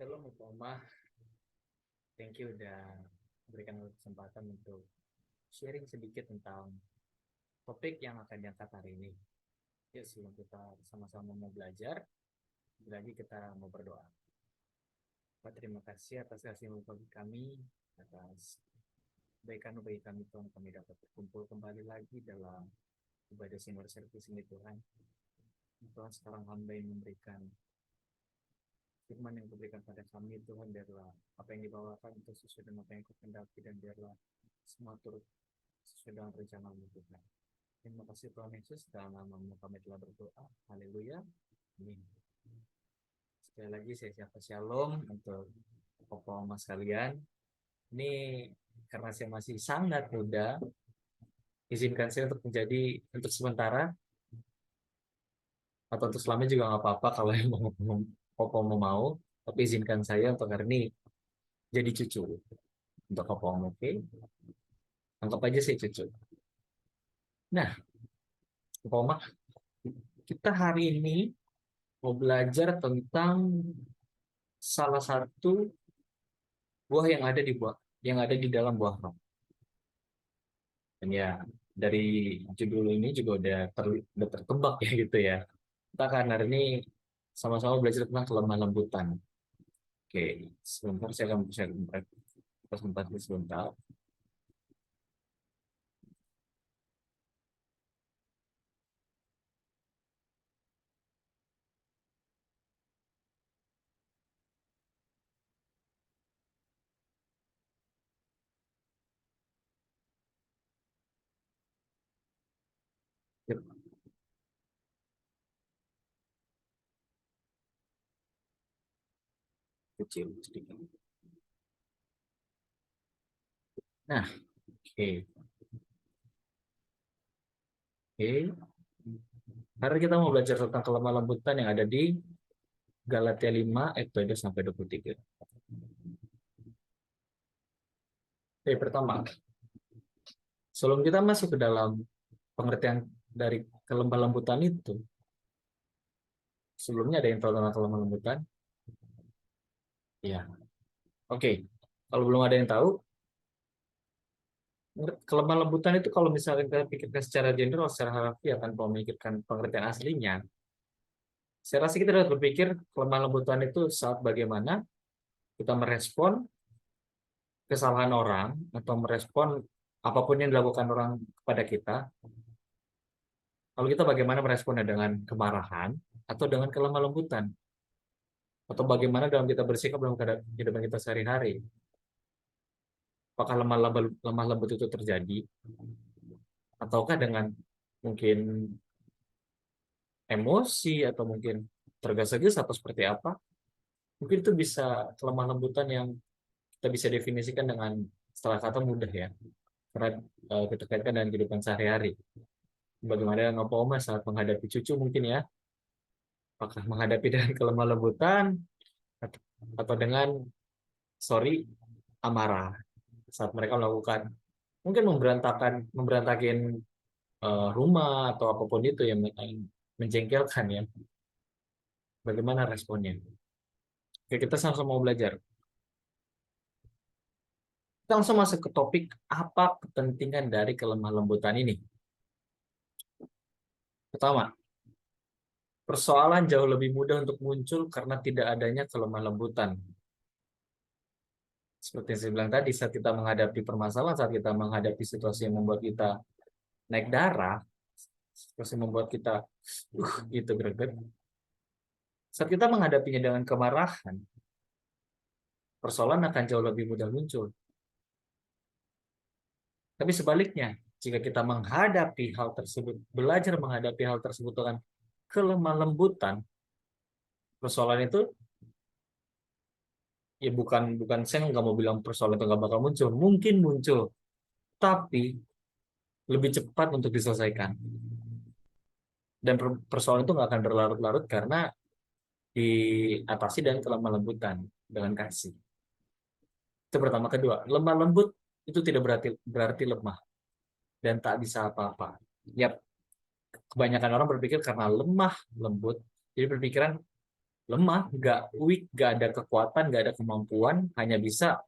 Halo Mukoma, thank you udah berikan kesempatan untuk sharing sedikit tentang topik yang akan diangkat hari ini. Yuk sebelum kita sama-sama mau belajar, lagi kita mau berdoa. Pak, terima kasih atas kasih bagi kami, atas kebaikan bagi kami Tuhan, kami dapat berkumpul kembali lagi dalam ibadah senior service ini Tuhan. Tuhan sekarang hamba yang memberikan firman yang diberikan pada kami Tuhan, biarlah apa yang dibawakan itu sesuai dengan apa yang kau kendaki, dan biarlah semua turut sesuai dengan rencana-Mu Tuhan. Terima kasih Tuhan Yesus, dalam nama-Mu kami telah berdoa. Haleluya. Amin. Sekali lagi saya siapa shalom untuk Bapak Mas sekalian. Ini karena saya masih sangat muda, izinkan saya untuk menjadi untuk sementara atau untuk selamanya juga nggak apa-apa kalau yang Bapak mau, tapi izinkan saya untuk hari ini jadi cucu untuk Bapak, oke? Anggap aja saya cucu. Nah, Bapak, kita hari ini mau belajar tentang salah satu buah yang ada di dalam buah roh. Dan ya dari judul ini juga udah tertebak ya gitu ya. Kita akan hari ini sama-sama belajar tentang kelemah lembutan. Oke, sebentar saya akan share sebentar sebentar. Kecil sedikit. Nah, oke. Oke. Hari kita mau belajar tentang kelemah lembutan yang ada di Galatia 5 ayat 2 sampai 23. Oke, pertama, sebelum kita masuk ke dalam pengertian dari kelemah lembutan itu, sebelumnya ada yang tahu tentang kelemah lembutan? Ya, oke. Kalau belum ada yang tahu, kelemah lembutan itu kalau misalnya kita pikirkan secara general, secara harfiah tanpa memikirkan pengertian aslinya, saya rasa kita dapat berpikir kelemah lembutan itu saat bagaimana kita merespon kesalahan orang atau merespon apapun yang dilakukan orang kepada kita. Lalu kita bagaimana meresponnya, dengan kemarahan atau dengan kelemah lembutan, atau bagaimana dalam kita bersikap dalam kehidupan kita sehari-hari. Apakah lemah lembut itu terjadi, ataukah dengan mungkin emosi, atau mungkin tergesa-gesa, atau seperti apa? Mungkin itu bisa kelemah lembutan yang kita bisa definisikan dengan setelah kata mudah ya, karena kita kaitkan dengan kehidupan sehari-hari. Bagaimana Ngapa Oma saat menghadapi cucu mungkin ya, apakah menghadapi dengan kelemah lembutan atau dengan sorry amarah saat mereka melakukan mungkin memberantakin rumah atau apapun itu yang menjengkelkan ya. Bagaimana responnya? Oke, kita sama-sama mau belajar. Kita langsung masuk ke topik, apa kepentingan dari kelemah lembutan ini. Pertama, persoalan jauh lebih mudah untuk muncul karena tidak adanya kelemah lembutan. Seperti yang saya bilang tadi, saat kita menghadapi permasalahan, saat kita menghadapi situasi yang membuat kita naik darah, situasi yang membuat kita gitu greget. Saat kita menghadapinya dengan kemarahan, persoalan akan jauh lebih mudah muncul. Tapi sebaliknya, jika kita menghadapi hal tersebut, belajar menghadapi hal tersebut dengan kelemah lembutan, persoalan itu ya bukan bukan saya nggak mau bilang persoalan itu nggak bakal muncul, mungkin muncul, tapi lebih cepat untuk diselesaikan. Dan persoalan itu nggak akan berlarut-larut karena diatasi dengan kelemah lembutan, dengan kasih. Itu pertama. Kedua, lemah lembut itu tidak berarti lemah dan tak bisa apa-apa. Yap, kebanyakan orang berpikir karena lemah lembut, jadi berpikiran lemah, nggak weak, nggak ada kekuatan, nggak ada kemampuan, hanya bisa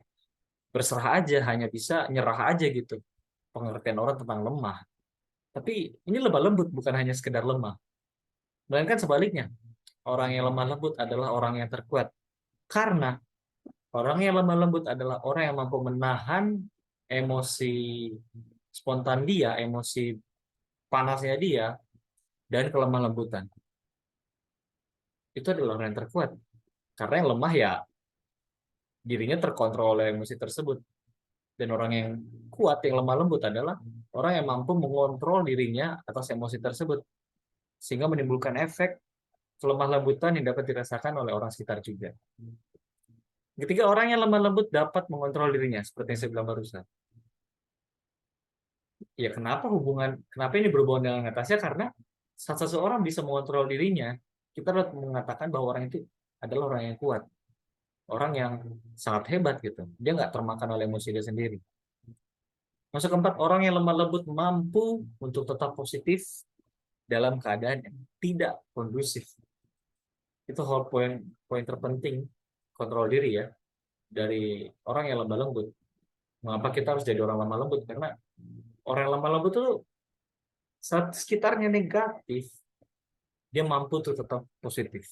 berserah aja, hanya bisa nyerah aja gitu. Pengertian orang tentang lemah. Tapi ini lemah lembut, bukan hanya sekedar lemah. Melainkan sebaliknya, orang yang lemah lembut adalah orang yang terkuat. Karena orang yang lemah lembut adalah orang yang mampu menahan emosi spontan dia, emosi panasnya dia, dan kelemah lembutan. Itu adalah orang yang terkuat. Karena yang lemah ya dirinya terkontrol oleh emosi tersebut. Dan orang yang kuat, yang lemah lembut adalah orang yang mampu mengontrol dirinya atas emosi tersebut. Sehingga menimbulkan efek kelemah lembutan yang dapat dirasakan oleh orang sekitar juga. Ketika orang yang lemah lembut dapat mengontrol dirinya, seperti yang saya bilang barusan. Ya kenapa ini berhubungan dengan atasnya? Karena saat seseorang bisa mengontrol dirinya, kita dapat mengatakan bahwa orang itu adalah orang yang kuat. Orang yang sangat hebat gitu. Dia nggak termakan oleh emosi dia sendiri. Masuk keempat, orang yang lemah lembut mampu untuk tetap positif dalam keadaan yang tidak kondusif. Itu hal poin terpenting kontrol diri ya dari orang yang lemah lembut. Mengapa kita harus jadi orang lemah lembut? Karena orang yang lemah lembut itu saat sekitarnya negatif, dia mampu untuk tetap positif.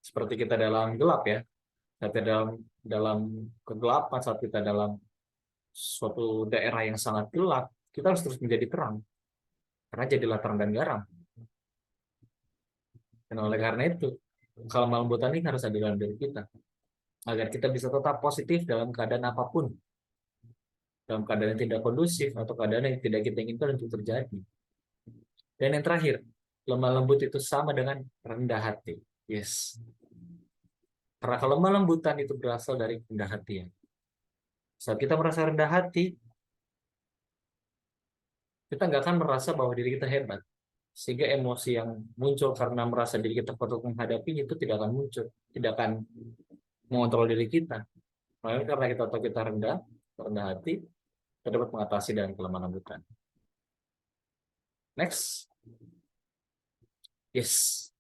Seperti kita dalam gelap ya, saat kita dalam kegelapan, saat kita dalam suatu daerah yang sangat gelap, kita harus terus menjadi terang. Karena jadilah terang dan garam. Dan oleh karena itu, kalau kelembutan ini harus ada dalam diri kita. Agar kita bisa tetap positif dalam keadaan apapun. Dalam keadaan yang tidak kondusif atau keadaan yang tidak kita inginkan untuk terjadi. Dan yang terakhir, lemah lembut itu sama dengan rendah hati. Yes. Karena kalau lemah lembutan itu berasal dari rendah hati ya. Saat kita merasa rendah hati, kita nggak akan merasa bahwa diri kita hebat. Sehingga emosi yang muncul karena merasa diri kita patut menghadapi itu tidak akan muncul. Tidak akan mengontrol diri kita. Makanya karena kita tahu kita rendah hati, kita dapat mengatasi dengan kelemah lembutan. Next. Yes.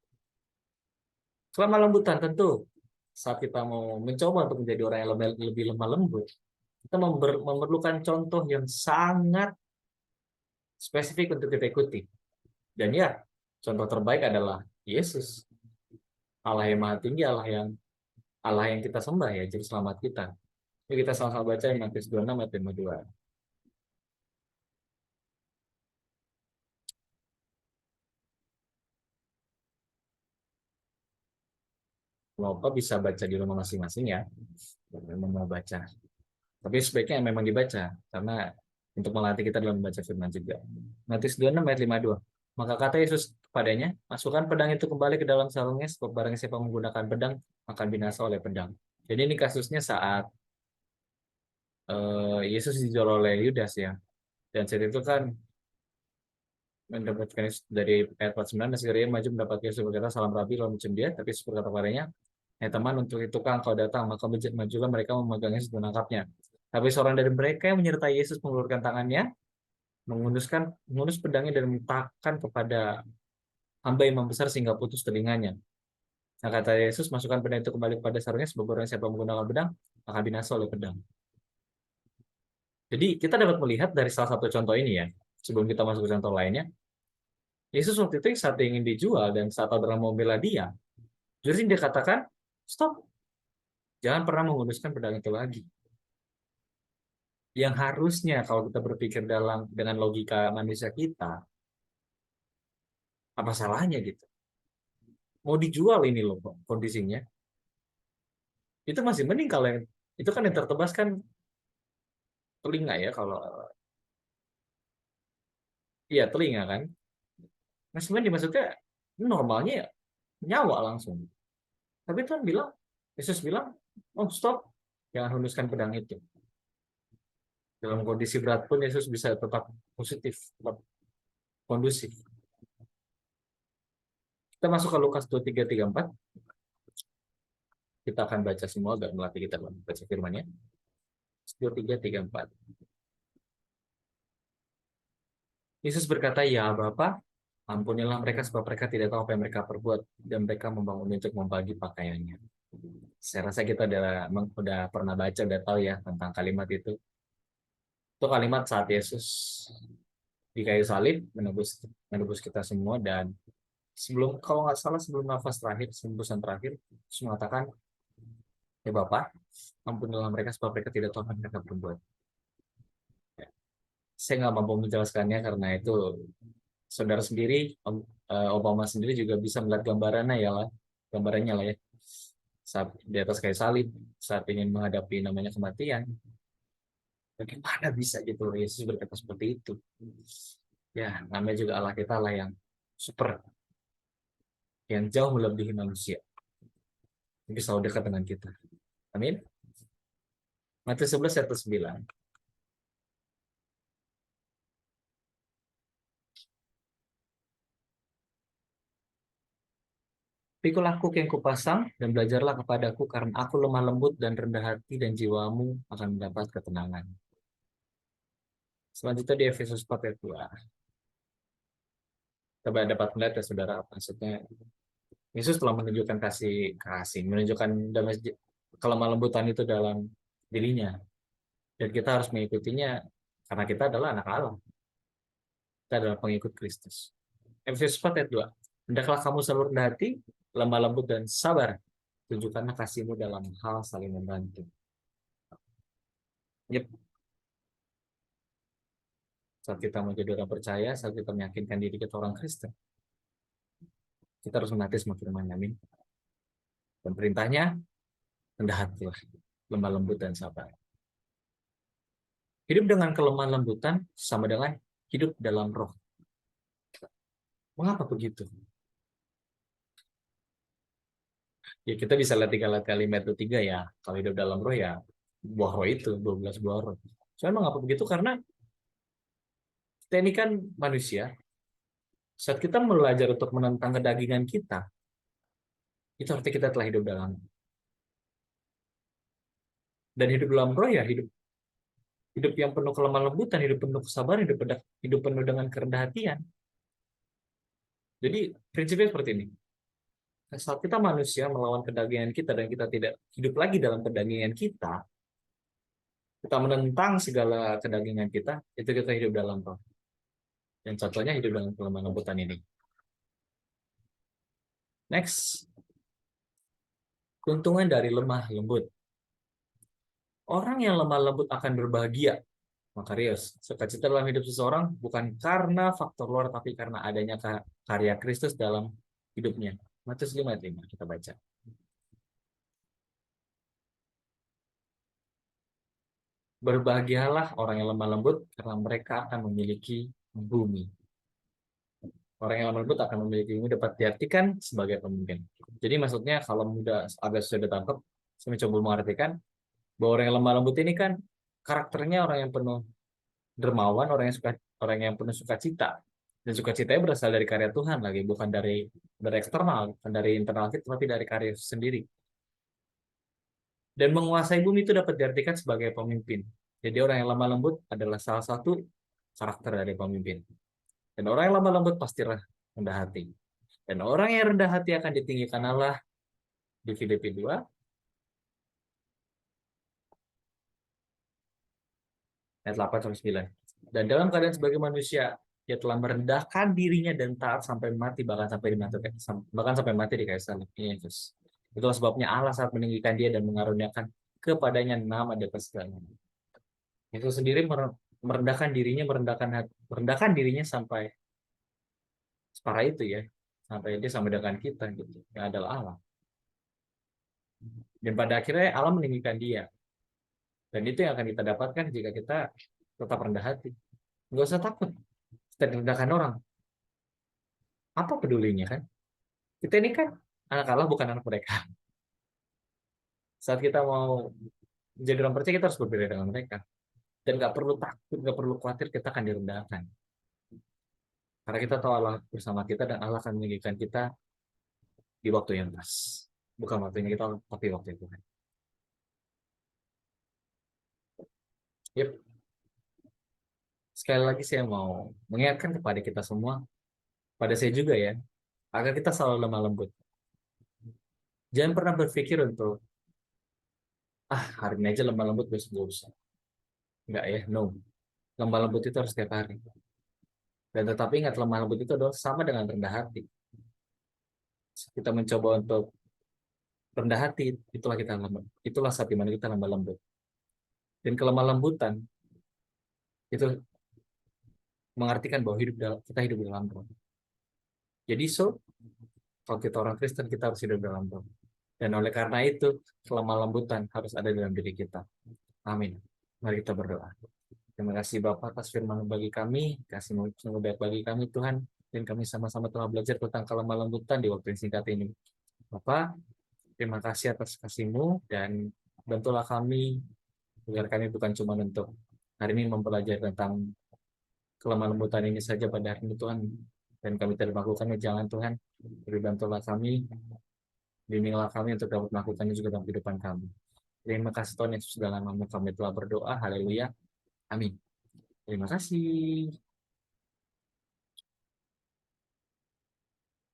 Kelemah lembutan tentu saat kita mau mencoba untuk menjadi orang yang lebih lemah lembut, kita memerlukan contoh yang sangat spesifik untuk kita ikuti. Dan ya, contoh terbaik adalah Yesus. Allah yang maha tinggi, Allah yang kita sembah ya, jadi selamat kita. Yuk kita sama-sama baca Matius 26 ayat 52. Bapak bisa baca di rumah masing-masing ya, memang mau baca. Tapi sebaiknya memang dibaca, karena untuk melatih kita dalam membaca firman juga. Matius 26 ayat 52. Maka kata Yesus kepadanya, masukkan pedang itu kembali ke dalam sarungnya, sebab barang siapa menggunakan pedang akan binasa oleh pedang. Jadi ini kasusnya saat Yesus dijual oleh Yudas ya. Dan saat itu kan mendapatkan dari ayat 49, dan segera maju mendapat Yesus berkata, salam Rabi, lalu mencium dia. Tapi Yesus berkata padanya, teman, untuk itu kan engkau datang, maka majulah mereka memegang Yesus dan menangkapnya. Tapi seorang dari mereka yang menyertai Yesus mengeluarkan tangannya, mengundus pedangnya dan meletakkan kepada hamba imam besar sehingga putus telinganya. Nah kata Yesus, masukkan pedang itu kembali kepada sarungnya, sebab orang siapa menggunakan pedang akan binasa oleh pedang. Jadi kita dapat melihat dari salah satu contoh ini ya, sebelum kita masuk ke contoh lainnya, Yesus waktu itu saat ingin dijual dan saat orang mau membela dia, jadi dia katakan, stop, jangan pernah mengunduskan pedang itu lagi. Yang harusnya kalau kita berpikir dengan logika manusia kita, apa salahnya gitu? Mau dijual ini loh kondisinya. Itu masih mending kalau yang itu kan yang tertebas kan telinga ya, kalau iya telinga kan. Nah sebenarnya dimaksudnya normalnya ya, nyawa langsung. Tapi Tuhan bilang, Yesus bilang, oh stop, jangan hunduskan pedang itu. Dalam kondisi berat pun Yesus bisa tetap positif, tetap kondusif. Kita masuk ke Lukas 23:34. Kita akan baca semua agar melatih kita dalam baca firman-Nya. 23:34. Yesus berkata, ya Bapa, Ampunilah mereka sebab mereka tidak tahu apa yang mereka perbuat dan mereka membangun untuk membagi pakaiannya. Saya rasa kita udah pernah baca, udah tahu ya tentang kalimat itu. Itu kalimat saat Yesus di kayu salib menebus menebus kita semua, dan sebelum, kalau nggak salah, sebelum nafas terakhir, sembusan terakhir, Yesus mengatakan, ya Bapa, ampunilah mereka sebab mereka tidak tahu apa yang mereka perbuat. Saya nggak mampu menjelaskannya karena itu saudara sendiri, Obama sendiri juga bisa melihat gambarannya lah ya, saat di atas kayu salib, saat ingin menghadapi namanya kematian. Bagaimana bisa gitu Yesus berkata seperti itu? Ya, namanya juga Allah kita, Allah yang super, yang jauh melebihi manusia, bisa selalu dekat dengan kita. Amin. Matius 11 ayat 9. Pikul aku yang kupasang dan belajarlah kepadaku, karena aku lemah lembut dan rendah hati, dan jiwamu akan mendapat ketenangan. Selanjutnya di Efesus 4 ayat 2. Coba dapat melihat ya saudara, maksudnya Yesus telah menunjukkan kasih, menunjukkan damai, kelemah lembutan itu dalam dirinya, dan kita harus mengikutinya karena kita adalah anak Allah, kita adalah pengikut Kristus. Efesus 4 ayat 2. Hendaklah kamu selalu rendah hati, lemah lembut dan sabar, tunjukkanlah kasihmu dalam hal saling membantu. Yep. Saat kita menjadi orang percaya, saat kita meyakinkan diri kita orang Kristen, kita harus menaati semua firman. Amin. Dan perintahnya, rendah hati, lemah lembut dan sabar. Hidup dengan kelemahan lembutan sama dengan hidup dalam roh. Mengapa begitu? Ya kita bisa lihat kalimat itu tiga ya. Kalau hidup dalam roh ya, buah roh itu, 12 buah roh. Soalnya mengapa begitu? Karena kita ini kan manusia. Saat kita belajar untuk menentang kedagingan kita, itu artinya kita telah hidup dalam. Dan hidup dalam roh ya hidup hidup yang penuh kelemah lembutan, hidup penuh kesabaran, hidup penuh dengan kerendahan hatian. Jadi prinsipnya seperti ini. Saat kita manusia melawan kedagingan kita dan kita tidak hidup lagi dalam kedagingan kita menentang segala kedagingan kita, itu kita hidup dalam roh. Dan contohnya hidup dalam kelemah lembutan ini. Next, keuntungan dari lemah lembut. Orang yang lemah lembut akan berbahagia. Makarios, sukacita dalam hidup seseorang bukan karena faktor luar, tapi karena adanya karya Kristus dalam hidupnya. Matius 5 ayat 5, kita baca. Berbahagialah orang yang lemah lembut, karena mereka akan memiliki bumi. Orang yang lemah lembut akan memiliki bumi dapat diartikan sebagai pemimpin. Jadi maksudnya kalau mudah agak sudah tangkap, saya mencoba mengartikan bahwa orang yang lemah lembut ini kan karakternya orang yang penuh dermawan, orang yang penuh sukacita. Dan sukacitanya berasal dari karya Tuhan lagi, bukan dari eksternal, bukan dari internal kita, tapi dari karya sendiri. Dan menguasai bumi itu dapat diartikan sebagai pemimpin. Jadi orang yang lemah lembut adalah salah satu karakter dari pemimpin. Dan orang yang lemah lembut pastilah rendah hati. Dan orang yang rendah hati akan ditinggikan Allah, di Filipi 2 ayat 8-9. Dan dalam keadaan sebagai manusia, dia telah merendahkan dirinya dan taat sampai mati, bahkan sampai mati di kayu salib. Yesus. Itulah sebabnya Allah saat meninggikan dia dan mengaruniakan kepadanya nama di atas segala nama. Yesus sendiri merendahkan dirinya sampai separah itu ya, sampai dia sama dengan kita gitu, yang adalah Allah. Dan pada akhirnya Allah meninggikan dia. Dan itu yang akan kita dapatkan jika kita tetap rendah hati. Nggak usah takut kita direndahkan orang. Apa pedulinya kan? Kita ini kan anak Allah, bukan anak mereka. Saat kita mau jadi orang percaya, kita harus berbeda dengan mereka. Dan nggak perlu takut, nggak perlu khawatir kita akan direndahkan. Karena kita tahu Allah bersama kita, dan Allah akan meninggikan kita di waktu yang pas. Bukan waktunya kita, tapi waktu itu kan. Yep. Sekali lagi saya mau mengingatkan kepada kita semua, pada saya juga ya, agar kita selalu lemah lembut. Jangan pernah berpikir untuk, hari ini aja lemah lembut, besok gak usah. Enggak ya, no. Lemah lembut itu harus setiap hari. Dan tetapi ingat, lemah lembut itu adalah sama dengan rendah hati. Kita mencoba untuk rendah hati, itulah kita lemah. Itulah saat dimana kita lemah lembut. Dan kelemah lembutan itu mengartikan bahwa kita hidup dalam roh. Jadi kalau kita orang Kristen, kita harus hidup dalam roh. Dan oleh karena itu, kelemah lembutan harus ada dalam diri kita. Amin. Mari kita berdoa. Terima kasih Bapak atas firman bagi kami, kasih sungguh baik bagi kami Tuhan, dan kami sama-sama telah belajar tentang kelemah lembutan di waktu yang singkat ini. Bapak, terima kasih atas kasih-Mu, dan bantulah kami agar kami bukan cuma untuk hari ini mempelajari tentang kelemah lembutan ini saja pada hari ini Tuhan, dan kami tidak melakukannya, jangan Tuhan, beri bantulah kami, bimbinglah kami untuk dapat melakukannya juga dalam kehidupan kami. Terima kasih Tuhan Yesus, dalam nama kami telah berdoa, haleluya, amin. Terima kasih.